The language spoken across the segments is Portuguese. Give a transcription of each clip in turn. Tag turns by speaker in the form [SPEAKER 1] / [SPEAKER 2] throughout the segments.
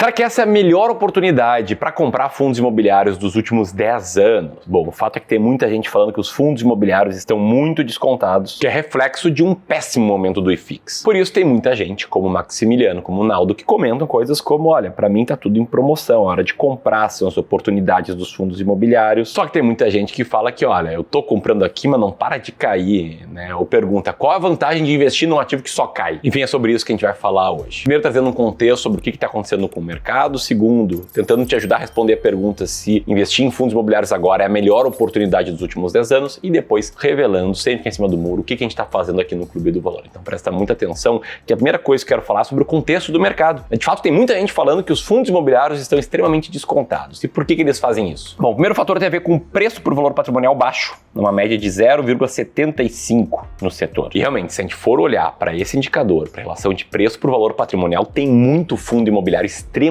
[SPEAKER 1] Será que essa é a melhor oportunidade para comprar fundos imobiliários dos últimos 10 anos? Bom, o fato é que tem muita gente falando que os fundos imobiliários estão muito descontados, que é reflexo de um péssimo momento do IFIX. Por isso tem muita gente, como o Maximiliano, como o Naldo, que comentam coisas como, olha, para mim tá tudo em promoção, hora de comprar, são as oportunidades dos fundos imobiliários. Só que tem muita gente que fala que, olha, eu tô comprando aqui, mas não para de cair, né? Ou pergunta, qual a vantagem de investir num ativo que só cai? Enfim, é sobre isso que a gente vai falar hoje. Primeiro, trazendo um contexto sobre o que está acontecendo com o mercado. Segundo, tentando te ajudar a responder a pergunta se investir em fundos imobiliários agora é a melhor oportunidade dos últimos 10 anos e depois revelando, sempre em cima do muro, o que a gente está fazendo aqui no Clube do Valor. Então presta muita atenção, que a primeira coisa que eu quero falar é sobre o contexto do mercado. De fato, tem muita gente falando que os fundos imobiliários estão extremamente descontados. E por que eles fazem isso? Bom, o primeiro fator tem a ver com o preço por valor patrimonial baixo, numa média de 0,75 no setor. E realmente, se a gente for olhar para esse indicador, para a relação de preço por valor patrimonial, tem muito fundo imobiliário extremamente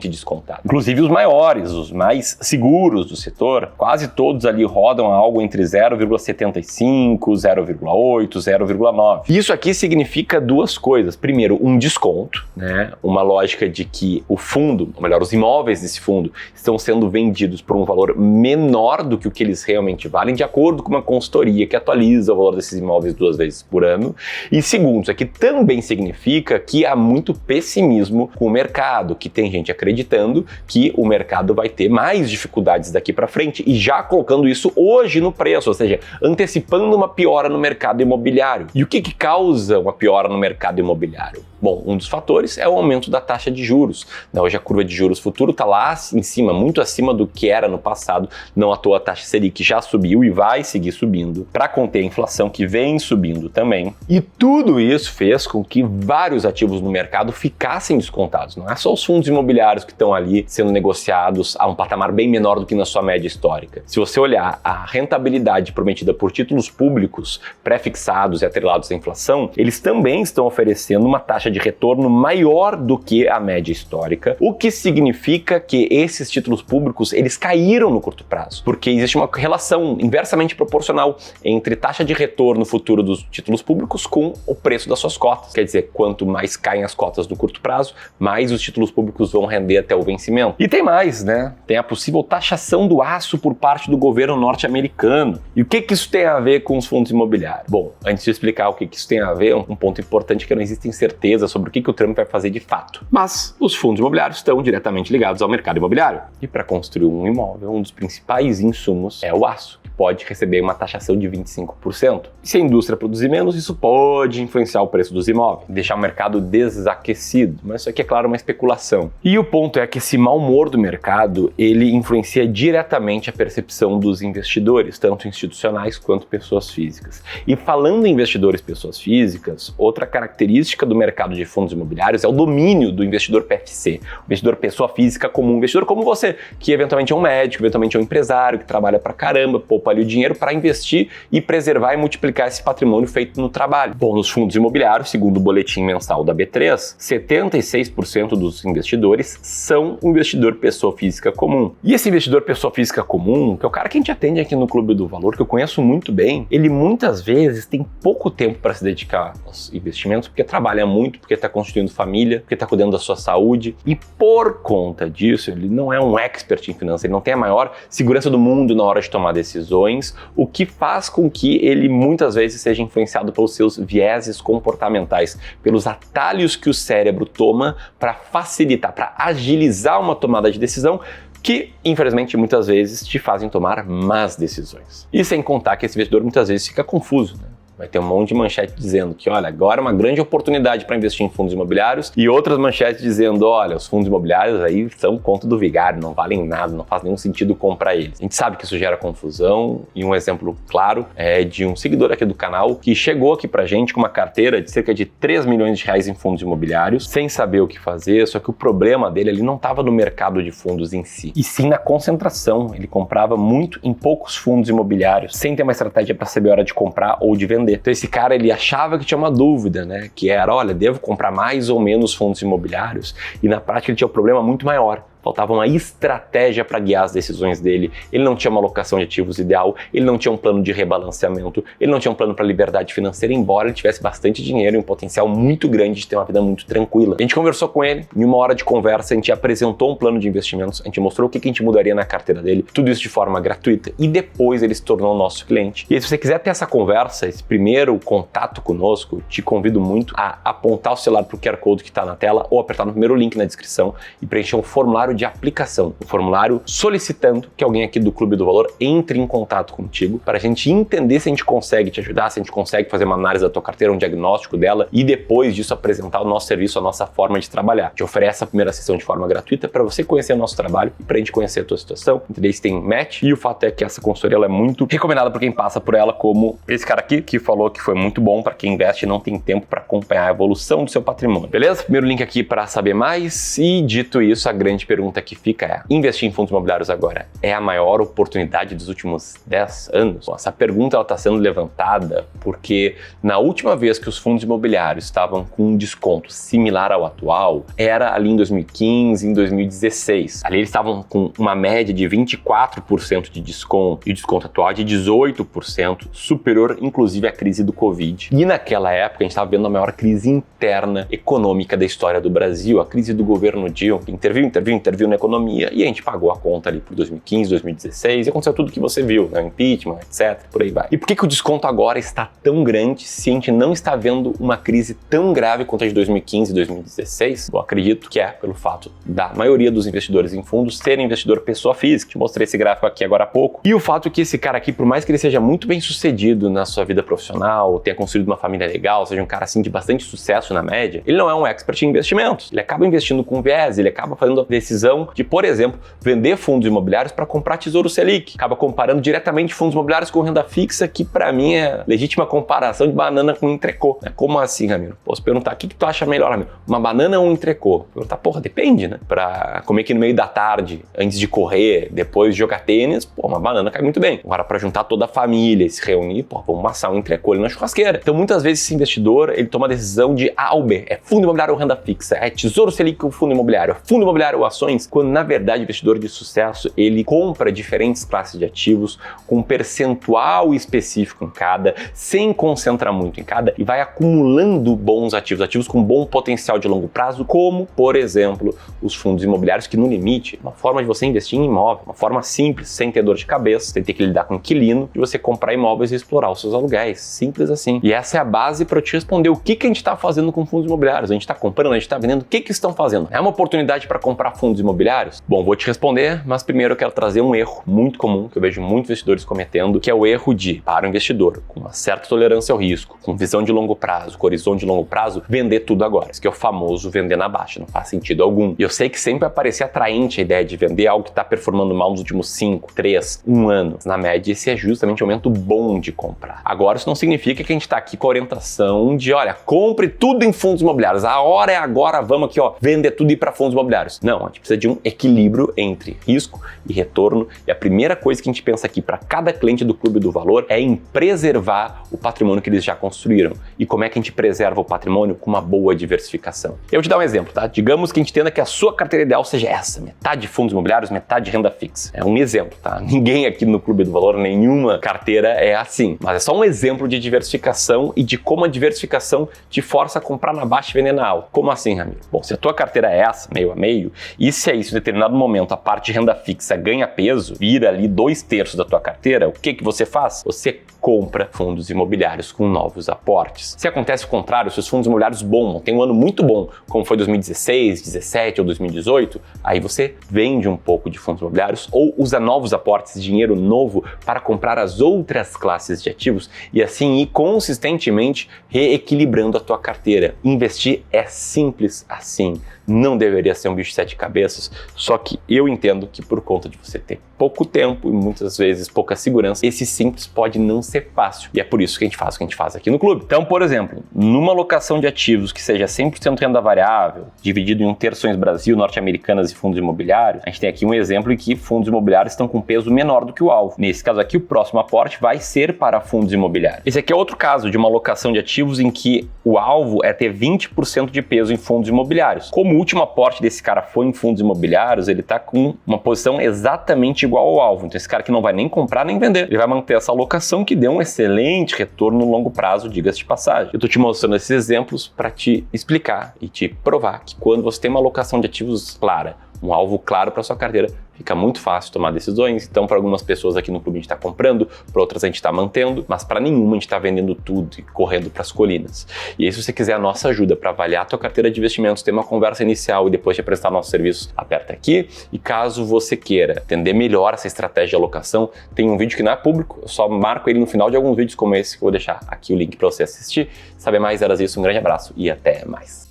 [SPEAKER 1] descontado. Inclusive os maiores, os mais seguros do setor, quase todos ali rodam algo entre 0,75, 0,8, 0,9. Isso aqui significa duas coisas. Primeiro, um desconto, né? Uma lógica de que o fundo, ou melhor, os imóveis desse fundo, estão sendo vendidos por um valor menor do que o que eles realmente valem, de acordo com uma consultoria que atualiza o valor desses imóveis 2 vezes por ano. E segundo, isso aqui também significa que há muito pessimismo com o mercado, que tem gente acreditando que o mercado vai ter mais dificuldades daqui para frente e já colocando isso hoje no preço, ou seja, antecipando uma piora no mercado imobiliário. E o que causa uma piora no mercado imobiliário? Bom, um dos fatores é o aumento da taxa de juros. Hoje a curva de juros futuro está lá em cima, muito acima do que era no passado. Não à toa a taxa Selic já subiu e vai seguir subindo para conter a inflação que vem subindo também. E tudo isso fez com que vários ativos no mercado ficassem descontados. Não é só os fundos imobiliários que estão ali sendo negociados a um patamar bem menor do que na sua média histórica. Se você olhar a rentabilidade prometida por títulos públicos pré-fixados e atrelados à inflação, eles também estão oferecendo uma taxa de retorno maior do que a média histórica, o que significa que esses títulos públicos eles caíram no curto prazo, porque existe uma relação inversamente proporcional entre taxa de retorno futuro dos títulos públicos com o preço das suas cotas. Quer dizer, quanto mais caem as cotas no curto prazo, mais os títulos públicos vão render até o vencimento. E tem mais, né? Tem a possível taxação do aço por parte do governo norte-americano. E o que isso tem a ver com os fundos imobiliários? Bom, antes de explicar o que isso tem a ver, um ponto importante é que não existem certezas sobre o que o Trump vai fazer de fato. Mas os fundos imobiliários estão diretamente ligados ao mercado imobiliário. E para construir um imóvel, um dos principais insumos é o aço, que pode receber uma taxação de 25%. E se a indústria produzir menos, isso pode influenciar o preço dos imóveis, deixar o mercado desaquecido. Mas isso aqui é, claro, uma especulação. E o ponto é que esse mau humor do mercado, ele influencia diretamente a percepção dos investidores, tanto institucionais quanto pessoas físicas. E falando em investidores pessoas físicas, outra característica do mercado de fundos imobiliários é o domínio do investidor PFC, o investidor pessoa física comum, um investidor como você, que eventualmente é um médico, eventualmente é um empresário, que trabalha pra caramba, poupa ali o dinheiro para investir e preservar e multiplicar esse patrimônio feito no trabalho. Bom, nos fundos imobiliários, segundo o boletim mensal da B3, 76% dos investidores são um investidor pessoa física comum. E esse investidor pessoa física comum, que é o cara que a gente atende aqui no Clube do Valor, que eu conheço muito bem, ele muitas vezes tem pouco tempo para se dedicar aos investimentos, porque trabalha muito, porque está constituindo família, porque está cuidando da sua saúde. E por conta disso, ele não é um expert em finanças, ele não tem a maior segurança do mundo na hora de tomar decisões, o que faz com que ele muitas vezes seja influenciado pelos seus vieses comportamentais, pelos atalhos que o cérebro toma para facilitar, para agilizar uma tomada de decisão que, infelizmente, muitas vezes te fazem tomar más decisões. E sem contar que esse investidor muitas vezes fica confuso, né? Vai ter um monte de manchete dizendo que, olha, agora é uma grande oportunidade para investir em fundos imobiliários, e outras manchetes dizendo, olha, os fundos imobiliários aí são conto do vigário, não valem nada, não faz nenhum sentido comprar eles. A gente sabe que isso gera confusão, e um exemplo claro é de um seguidor aqui do canal que chegou aqui pra gente com uma carteira de cerca de 3 milhões de reais em fundos imobiliários, sem saber o que fazer, só que o problema dele ele não estava no mercado de fundos em si, e sim na concentração. Ele comprava muito em poucos fundos imobiliários, sem ter uma estratégia para saber a hora de comprar ou de vender. Então esse cara, ele achava que tinha uma dúvida, né? Que era, olha, devo comprar mais ou menos fundos imobiliários? E na prática ele tinha um problema muito maior. Faltava uma estratégia para guiar as decisões dele. Ele não tinha uma alocação de ativos ideal, ele não tinha um plano de rebalanceamento, ele não tinha um plano para liberdade financeira, embora ele tivesse bastante dinheiro e um potencial muito grande de ter uma vida muito tranquila. A gente conversou com ele, em uma hora de conversa, a gente apresentou um plano de investimentos, a gente mostrou o que a gente mudaria na carteira dele, tudo isso de forma gratuita, e depois ele se tornou nosso cliente. E aí, se você quiser ter essa conversa, esse primeiro contato conosco, te convido muito a apontar o celular para o QR Code que está na tela ou apertar no primeiro link na descrição e preencher um formulário de aplicação, um formulário solicitando que alguém aqui do Clube do Valor entre em contato contigo para a gente entender se a gente consegue te ajudar, se a gente consegue fazer uma análise da tua carteira, um diagnóstico dela e depois disso apresentar o nosso serviço, a nossa forma de trabalhar. Te oferece a primeira sessão de forma gratuita para você conhecer o nosso trabalho e para a gente conhecer a tua situação, entender se tem match. E o fato é que essa consultoria ela é muito recomendada por quem passa por ela, como esse cara aqui que falou que foi muito bom para quem investe e não tem tempo para acompanhar a evolução do seu patrimônio. Beleza? Primeiro link aqui para saber mais. E dito isso, a grande pergunta que fica é: investir em fundos imobiliários agora é a maior oportunidade dos últimos 10 anos? Bom, essa pergunta está sendo levantada porque na última vez que os fundos imobiliários estavam com um desconto similar ao atual, era ali em 2015, em 2016. Ali eles estavam com uma média de 24% de desconto, e o desconto atual é de 18%, superior inclusive à crise do Covid. E naquela época a gente estava vendo a maior crise interna econômica da história do Brasil, a crise do governo Dilma, que interviu na economia, e a gente pagou a conta ali por 2015, 2016, e aconteceu tudo que você viu, né? Impeachment, etc, por aí vai. E por que o desconto agora está tão grande se a gente não está vendo uma crise tão grave quanto a de 2015 e 2016? Eu acredito que é pelo fato da maioria dos investidores em fundos serem investidor pessoa física. Te mostrei esse gráfico aqui agora há pouco. E o fato que esse cara aqui, por mais que ele seja muito bem sucedido na sua vida profissional, tenha construído uma família legal, seja um cara assim de bastante sucesso na média, ele não é um expert em investimentos. Ele acaba investindo com viés, ele acaba fazendo a decisão de, por exemplo, vender fundos imobiliários para comprar Tesouro Selic. Acaba comparando diretamente fundos imobiliários com renda fixa, que para mim é legítima comparação de banana com entrecô. Como assim, Ramiro? Posso perguntar, o que tu acha melhor, Ramiro? Uma banana ou um entrecô? Perguntar, porra, depende, né? Pra comer aqui no meio da tarde, antes de correr, depois de jogar tênis, pô, uma banana cai muito bem. Agora, pra juntar toda a família e se reunir, pô, vamos assar um entrecô ali na churrasqueira. Então, muitas vezes, esse investidor, ele toma a decisão de A ou B. É fundo imobiliário ou renda fixa? É Tesouro Selic ou fundo imobiliário? É fundo imobiliário ou ações? Quando, na verdade, o investidor de sucesso, ele compra diferentes classes de ativos com um percentual específico em cada, sem concentrar muito em cada, e vai acumulando bons ativos com bom potencial de longo prazo, como, por exemplo, os fundos imobiliários, que no limite, uma forma de você investir em imóvel, uma forma simples, sem ter dor de cabeça, sem ter que lidar com inquilino, de você comprar imóveis e explorar os seus aluguéis, simples assim. E essa é a base para eu te responder o que a gente está fazendo com fundos imobiliários. A gente está comprando, a gente está vendendo, o que estão fazendo? É uma oportunidade para comprar fundos imobiliários? Bom, vou te responder, mas primeiro eu quero trazer um erro muito comum, que eu vejo muitos investidores cometendo, que é o erro de, para o investidor, com uma certa tolerância ao risco, com visão de longo prazo, com horizonte de longo prazo, vender tudo agora. Isso que é o famoso vender na baixa, não faz sentido algum. E eu sei que sempre vai parecer atraente a ideia de vender algo que está performando mal nos últimos 5, 3, 1 ano. Na média, esse é justamente um momento bom de comprar. Agora, isso não significa que a gente está aqui com a orientação de, olha, compre tudo em fundos imobiliários. A hora é agora, vamos aqui, ó, vender tudo e ir para fundos imobiliários. Não, a gente precisa de um equilíbrio entre risco e retorno. E a primeira coisa que a gente pensa aqui para cada cliente do Clube do Valor é em preservar o patrimônio que eles já construíram. E como é que a gente preserva o patrimônio? Com uma boa diversificação. Eu vou te dar um exemplo, tá? Digamos que a gente entenda que a sua carteira ideal seja essa, metade fundos imobiliários, metade renda fixa. É um exemplo, tá? Ninguém aqui no Clube do Valor, nenhuma carteira é assim. Mas é só um exemplo de diversificação e de como a diversificação te força a comprar na baixa e vender na alta. Como assim, Ramiro? Bom, se a tua carteira é essa, meio a meio, e se é isso, em determinado momento, a parte de renda fixa ganha peso, vira ali 2/3 da tua carteira, o que você faz? Você compra fundos imobiliários com novos aportes. Se acontece o contrário, se os fundos imobiliários bombam, tem um ano muito bom, como foi 2016, 2017 ou 2018, aí você vende um pouco de fundos imobiliários ou usa novos aportes, dinheiro novo, para comprar as outras classes de ativos e assim ir consistentemente reequilibrando a tua carteira. Investir é simples assim. Não deveria ser um bicho de 7 cabeças, só que eu entendo que por conta de você ter pouco tempo e muitas vezes pouca segurança, esse simples pode não ser fácil. E é por isso que a gente faz o que a gente faz aqui no clube. Então, por exemplo, numa alocação de ativos que seja 100% renda variável, dividido em 1/3 ações Brasil, norte-americanas e fundos imobiliários, a gente tem aqui um exemplo em que fundos imobiliários estão com peso menor do que o alvo. Nesse caso aqui, o próximo aporte vai ser para fundos imobiliários. Esse aqui é outro caso de uma alocação de ativos em que o alvo é ter 20% de peso em fundos imobiliários. Como último aporte desse cara foi em fundos imobiliários, ele tá com uma posição exatamente igual ao alvo. Então esse cara que não vai nem comprar nem vender, ele vai manter essa alocação que deu um excelente retorno no longo prazo, diga-se de passagem. Eu tô te mostrando esses exemplos para te explicar e te provar que quando você tem uma alocação de ativos clara, um alvo claro para sua carteira, fica muito fácil tomar decisões. Então, para algumas pessoas aqui no clube a gente está comprando, para outras a gente está mantendo, mas para nenhuma a gente está vendendo tudo e correndo para as colinas. E aí, se você quiser a nossa ajuda para avaliar a tua carteira de investimentos, ter uma conversa inicial e depois te prestar nosso serviço, aperta aqui. E caso você queira entender melhor essa estratégia de alocação, tem um vídeo que não é público, eu só marco ele no final de alguns vídeos como esse, que eu vou deixar aqui o link para você assistir. Saber mais, era isso, um grande abraço e até mais.